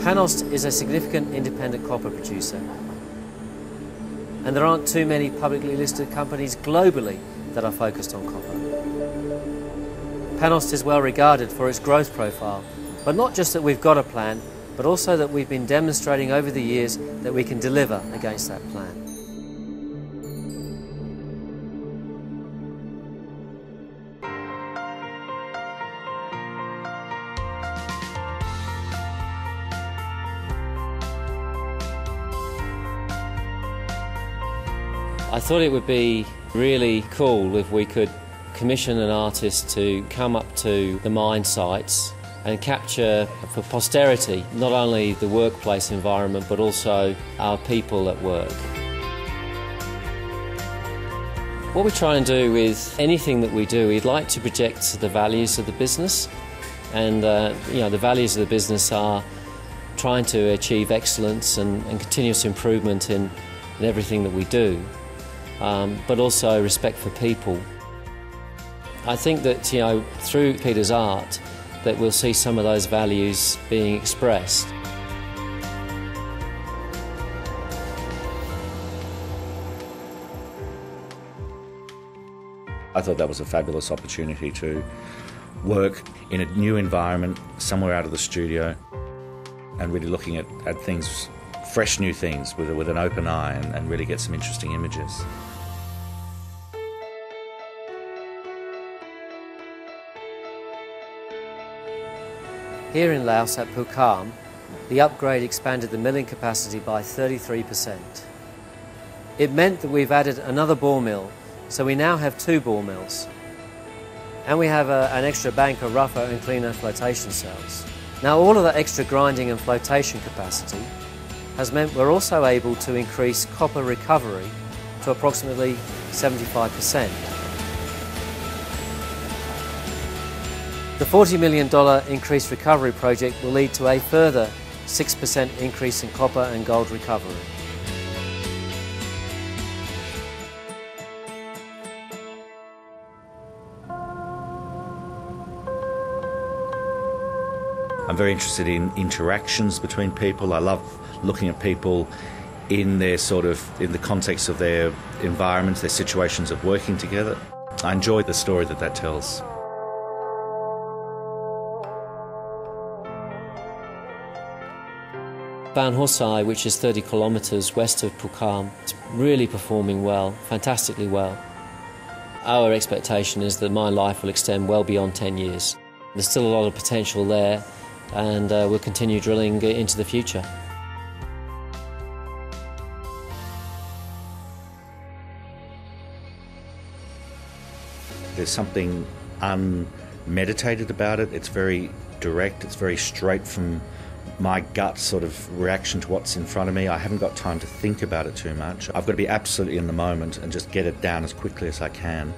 PanAust is a significant independent copper producer, and there aren't too many publicly listed companies globally that are focused on copper. PanAust is well regarded for its growth profile, but not just that we've got a plan, but also that we've been demonstrating over the years that we can deliver against that plan. I thought it would be really cool if we could commission an artist to come up to the mine sites and capture for posterity not only the workplace environment but also our people at work. What we try and do with anything that we do, we'd like to project the values of the business, and the values of the business are trying to achieve excellence and continuous improvement in everything that we do. But also respect for people. I think that through Peter's art that we'll see some of those values being expressed. I thought that was a fabulous opportunity to work in a new environment, somewhere out of the studio, and really looking at things, fresh new things with an open eye, and really get some interesting images. Here in Laos at Pukam, the upgrade expanded the milling capacity by 33%. It meant that we've added another ball mill, so we now have 2 ball mills. And we have an extra bank of rougher and cleaner flotation cells. Now all of that extra grinding and flotation capacity has meant we're also able to increase copper recovery to approximately 75%. The $40 million increased recovery project will lead to a further 6% increase in copper and gold recovery. I'm very interested in interactions between people. I love looking at people in the context of their environments, their situations of working together. I enjoy the story that tells. Ban Hosai, which is 30 kilometres west of Pukam, is really performing well, fantastically well. Our expectation is that mine life will extend well beyond 10 years. There's still a lot of potential there, and we'll continue drilling into the future. There's something unmeditated about it. It's very direct, it's very straight from my gut sort of reaction to what's in front of me. I haven't got time to think about it too much. I've got to be absolutely in the moment and just get it down as quickly as I can.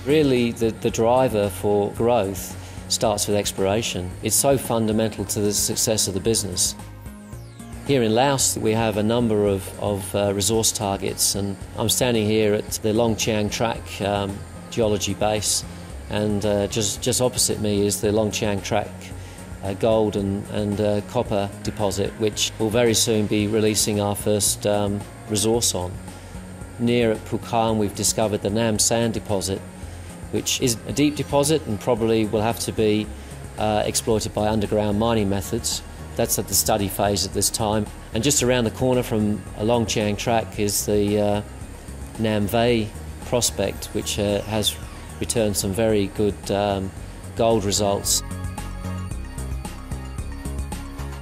Really, the driver for growth starts with exploration. It's so fundamental to the success of the business. Here in Laos, we have a number of resource targets, and I'm standing here at the Long Chiang Track geology base, and just opposite me is the Long Chiang Track gold and copper deposit, which will very soon be releasing our first resource on. Near at Pukam, we've discovered the Nam Sand deposit, which is a deep deposit and probably will have to be exploited by underground mining methods. That's at the study phase at this time. And just around the corner from Long Chiang Track is the Nam Ve prospect, which has returned some very good gold results.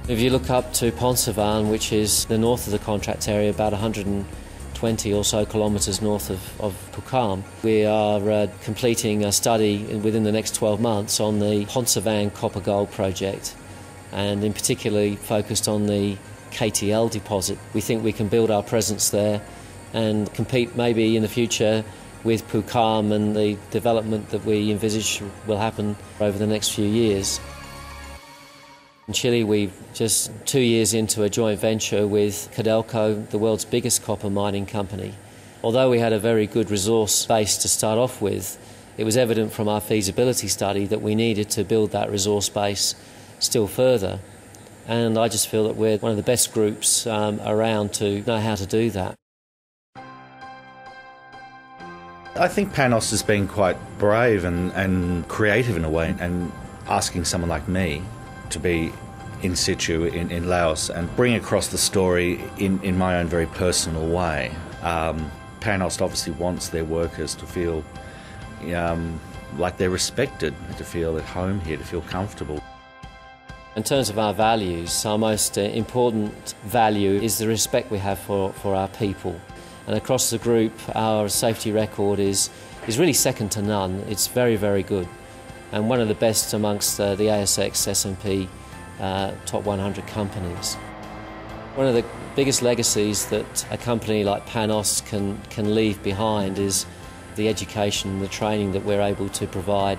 If you look up to Ponsavan, which is the north of the contract area, about 120 or so kilometres north of Pukam, we are completing a study within the next 12 months on the Ponsavan copper-gold project, and in particularly focused on the KTL deposit. We think we can build our presence there and compete maybe in the future with Pukam and the development that we envisage will happen over the next few years. In Chile, we're just 2 years into a joint venture with Codelco, the world's biggest copper mining company. Although we had a very good resource base to start off with, it was evident from our feasibility study that we needed to build that resource base still further. And I just feel that we're one of the best groups around to know how to do that. I think PanAust has been quite brave and creative in a way, and asking someone like me to be in situ in Laos and bring across the story in my own very personal way. PanAust obviously wants their workers to feel like they're respected, to feel at home here, to feel comfortable. In terms of our values, our most important value is the respect we have for our people. And across the group, our safety record is really second to none. It's very, very good. And one of the best amongst the ASX S&P top 100 companies. One of the biggest legacies that a company like PanAust can leave behind is the education and the training that we're able to provide.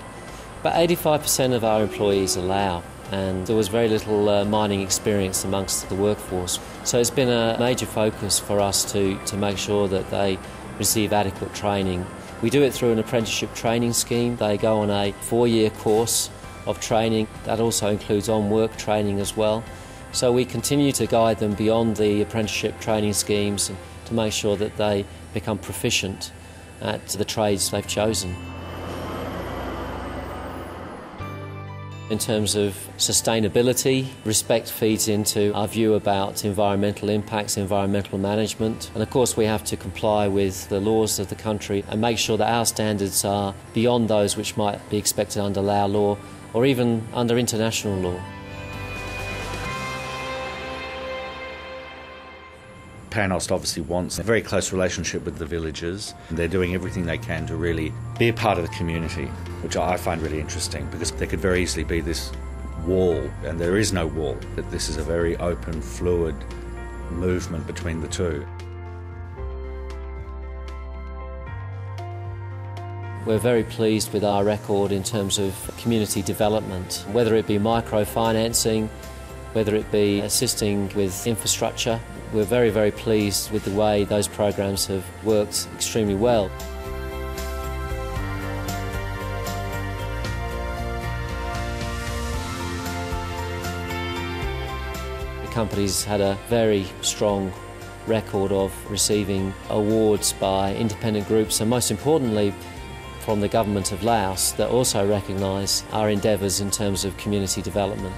About 85% of our employees are Lao, and there was very little mining experience amongst the workforce. So it's been a major focus for us to make sure that they receive adequate training. We do it through an apprenticeship training scheme. They go on a 4-year course of training. That also includes on-work training as well. So we continue to guide them beyond the apprenticeship training schemes to make sure that they become proficient at the trades they've chosen. In terms of sustainability, respect feeds into our view about environmental impacts, environmental management. And of course we have to comply with the laws of the country and make sure that our standards are beyond those which might be expected under Lao law or even under international law. PanAust obviously wants a very close relationship with the villagers. They're doing everything they can to really be a part of the community, which I find really interesting, because there could very easily be this wall, and there is no wall. That this is a very open, fluid movement between the two. We're very pleased with our record in terms of community development, whether it be microfinancing, whether it be assisting with infrastructure. We're very, very pleased with the way those programs have worked extremely well. The company's had a very strong record of receiving awards by independent groups, and most importantly from the government of Laos, that also recognise our endeavours in terms of community development.